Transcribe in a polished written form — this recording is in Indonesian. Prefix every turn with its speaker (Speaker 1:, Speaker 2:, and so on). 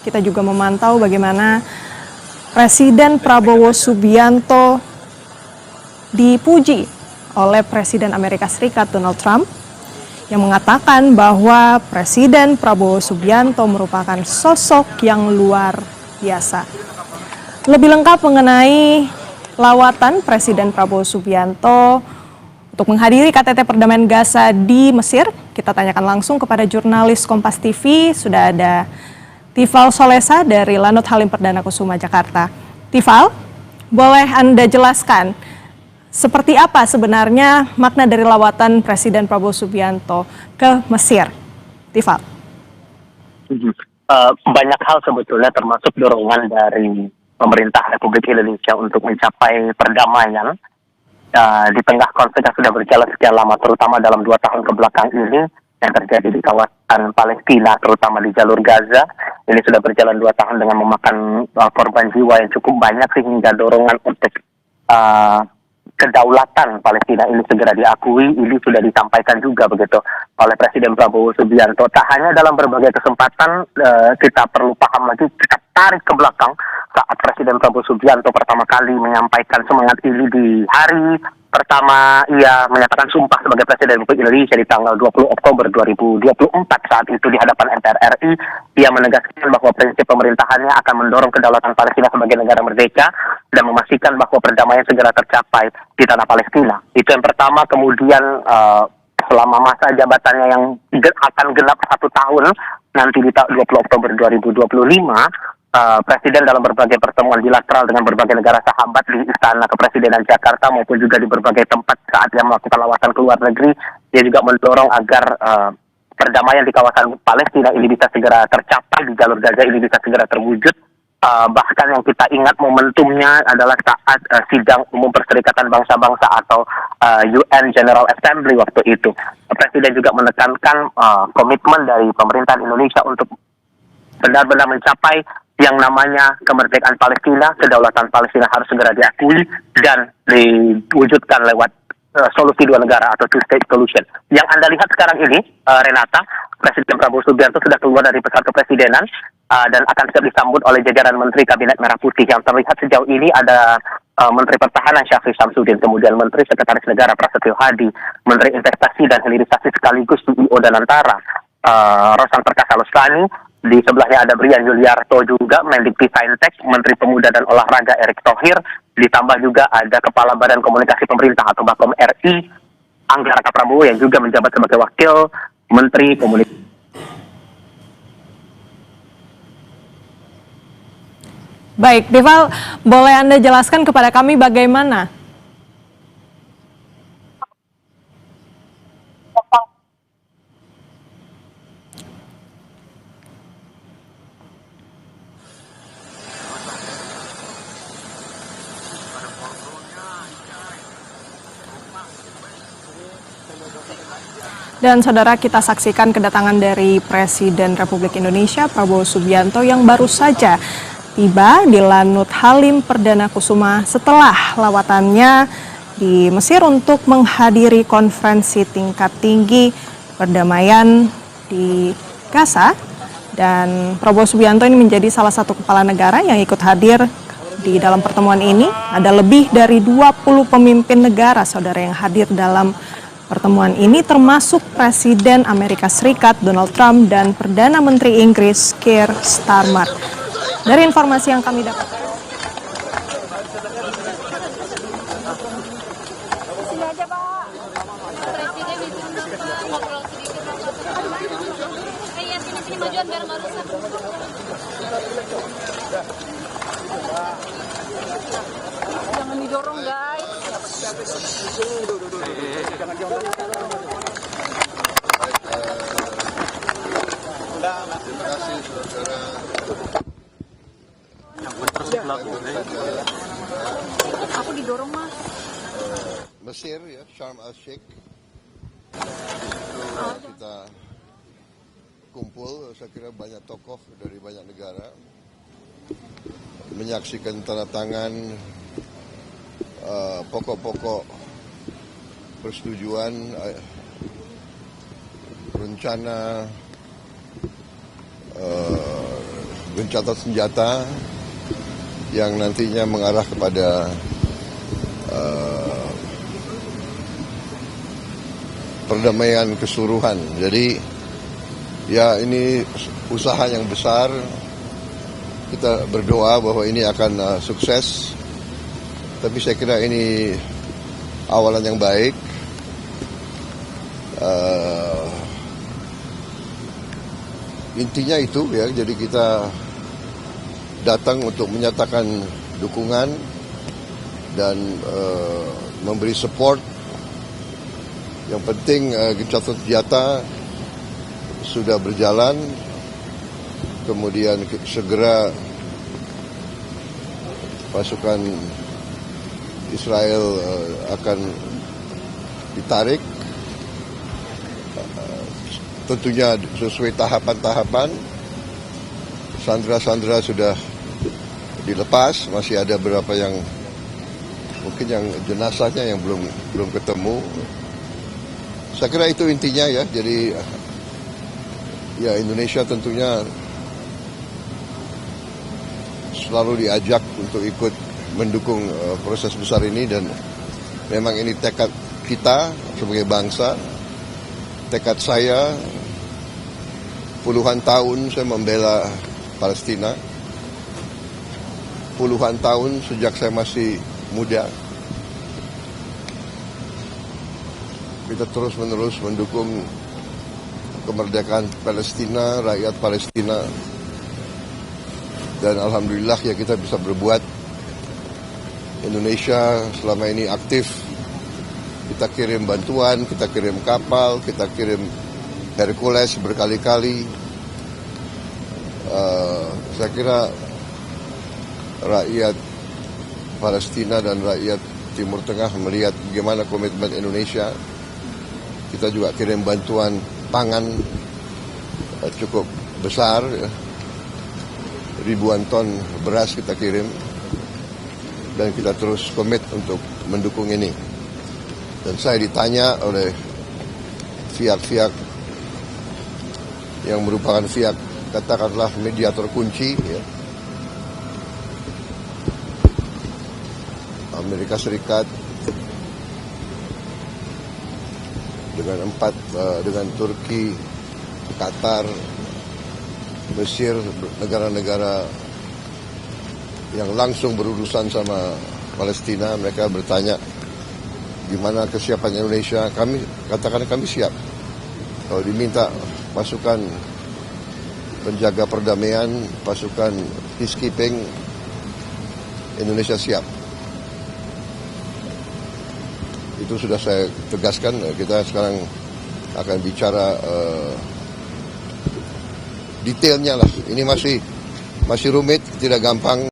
Speaker 1: kita juga memantau bagaimana Presiden Prabowo Subianto dipuji oleh Presiden Amerika Serikat Donald Trump yang mengatakan bahwa Presiden Prabowo Subianto merupakan sosok yang luar biasa. Lebih lengkap mengenai lawatan Presiden Prabowo Subianto untuk menghadiri KTT Perdamaian Gaza di Mesir, kita tanyakan langsung kepada jurnalis Kompas TV. Sudah ada Tifal Solesa dari Lanut Halim Perdana Kusuma, Jakarta. Tifal, boleh Anda jelaskan seperti apa sebenarnya makna dari lawatan Presiden Prabowo Subianto ke Mesir? Tifal.
Speaker 2: Banyak hal sebetulnya, termasuk dorongan dari pemerintah Republik Indonesia untuk mencapai perdamaian di tengah konflik yang sudah berjalan sekian lama, terutama dalam 2 tahun kebelakang ini yang terjadi di kawasan Palestina, terutama di jalur Gaza. Ini sudah berjalan 2 tahun dengan memakan korban jiwa yang cukup banyak, sehingga dorongan untuk kedaulatan Palestina ini segera diakui ini sudah disampaikan juga begitu oleh Presiden Prabowo Subianto. Tak hanya dalam berbagai kesempatan, kita perlu paham lagi, kita tarik ke belakang saat Presiden Prabowo Subianto pertama kali menyampaikan semangat ini di hari pertama ia menyatakan sumpah sebagai Presiden Republik Indonesia di tanggal 20 Oktober 2024. Saat itu di hadapan MPR RI, ia menegaskan bahwa prinsip pemerintahannya akan mendorong kedaulatan Palestina sebagai negara merdeka dan memastikan bahwa perdamaian segera tercapai di tanah Palestina. Itu yang pertama. Kemudian selama masa jabatannya yang akan genap 1 tahun nanti di 20 Oktober 2025, Presiden dalam berbagai pertemuan bilateral dengan berbagai negara sahabat di Istana Kepresidenan Jakarta maupun juga di berbagai tempat saat dia melakukan lawatan ke luar negeri, dia juga mendorong agar perdamaian di kawasan Palestina ini bisa segera tercapai, di jalur Gaza ini bisa segera terwujud. Bahkan yang kita ingat momentumnya adalah saat sidang umum Perserikatan Bangsa-Bangsa atau UN General Assembly waktu itu. Presiden juga menekankan komitmen dari pemerintahan Indonesia untuk benar-benar mencapai yang namanya kemerdekaan Palestina. Kedaulatan Palestina harus segera diakui dan diwujudkan lewat solusi 2 negara atau two-state solution. Yang Anda lihat sekarang ini, Renata, Presiden Prabowo Subianto sudah keluar dari pesawat kepresidenan dan akan siap disambut oleh jajaran Menteri Kabinet Merah Putih. Yang terlihat sejauh ini ada Menteri Pertahanan Syafri Samsudin, kemudian Menteri Sekretaris Negara Prasetyo Hadi, Menteri Investasi dan Hilirisasi sekaligus CEO Danantara Rosan Perkasa Lestari. Di sebelahnya ada Brian Yuliarto juga, Mendikti Saintek, Menteri Pemuda dan Olahraga Erick Thohir, ditambah juga ada Kepala Badan Komunikasi Pemerintah atau Bakom RI, Angga Raka Prabowo yang juga menjabat sebagai Wakil Menteri Komunikasi.
Speaker 1: Baik, Tifal, boleh Anda jelaskan kepada kami bagaimana dan saudara, kita saksikan kedatangan dari Presiden Republik Indonesia Prabowo Subianto yang baru saja tiba di Lanut Halim Perdana Kusuma setelah lawatannya di Mesir untuk menghadiri konferensi tingkat tinggi perdamaian di Gaza. Dan Prabowo Subianto ini menjadi salah satu kepala negara yang ikut hadir di dalam pertemuan ini. Ada lebih dari 20 pemimpin negara, saudara, yang hadir dalam pertemuan ini, termasuk Presiden Amerika Serikat Donald Trump dan Perdana Menteri Inggris Keir Starmer. Dari informasi yang kami dapatkan,
Speaker 3: jangan didorong, guys.
Speaker 4: Terima kasih saudara.
Speaker 3: Aku didorong, Mas.
Speaker 4: Mesir ya, Sharm El Sheikh. Kita kumpul, saya kira banyak tokoh dari banyak negara menyaksikan tanda tangan pokok-pokok persetujuan rencana gencatan senjata yang nantinya mengarah kepada perdamaian keseluruhan. Jadi ya ini usaha yang besar. Kita berdoa bahwa ini akan sukses. Tapi saya kira ini awalan yang baik. Intinya itu ya, jadi kita datang untuk menyatakan dukungan dan memberi support. Yang penting gencatan senjata sudah berjalan, kemudian segera pasukan Israel akan ditarik, tentunya sesuai tahapan-tahapan. Sandera-sandera sudah dilepas, masih ada beberapa yang mungkin yang jenazahnya yang belum ketemu. Saya kira itu intinya ya. Jadi ya Indonesia tentunya selalu diajak untuk ikut mendukung proses besar ini, dan memang ini tekad kita sebagai bangsa, tekad saya. Puluhan tahun saya membela Palestina, puluhan tahun sejak saya masih muda. Kita terus-menerus mendukung kemerdekaan Palestina, rakyat Palestina. Dan alhamdulillah ya kita bisa berbuat. Indonesia selama ini aktif. Kita kirim bantuan, kita kirim kapal, kita kirim Hercules berkali-kali. Saya kira rakyat Palestina dan rakyat Timur Tengah melihat bagaimana komitmen Indonesia. Kita juga kirim bantuan pangan cukup besar, ribuan ton beras kita kirim, dan kita terus komit untuk mendukung ini. Dan saya ditanya oleh pihak-pihak yang merupakan pihak katakanlah mediator kunci, ya. Amerika Serikat dengan Turki, Qatar, Mesir, negara-negara yang langsung berurusan sama Palestina. Mereka bertanya gimana kesiapan Indonesia. Kami katakan kami siap. Kalau diminta pasukan penjaga perdamaian, pasukan peacekeeping, Indonesia siap. Itu sudah saya tegaskan. Kita sekarang akan bicara detailnya lah. Ini masih rumit, tidak gampang.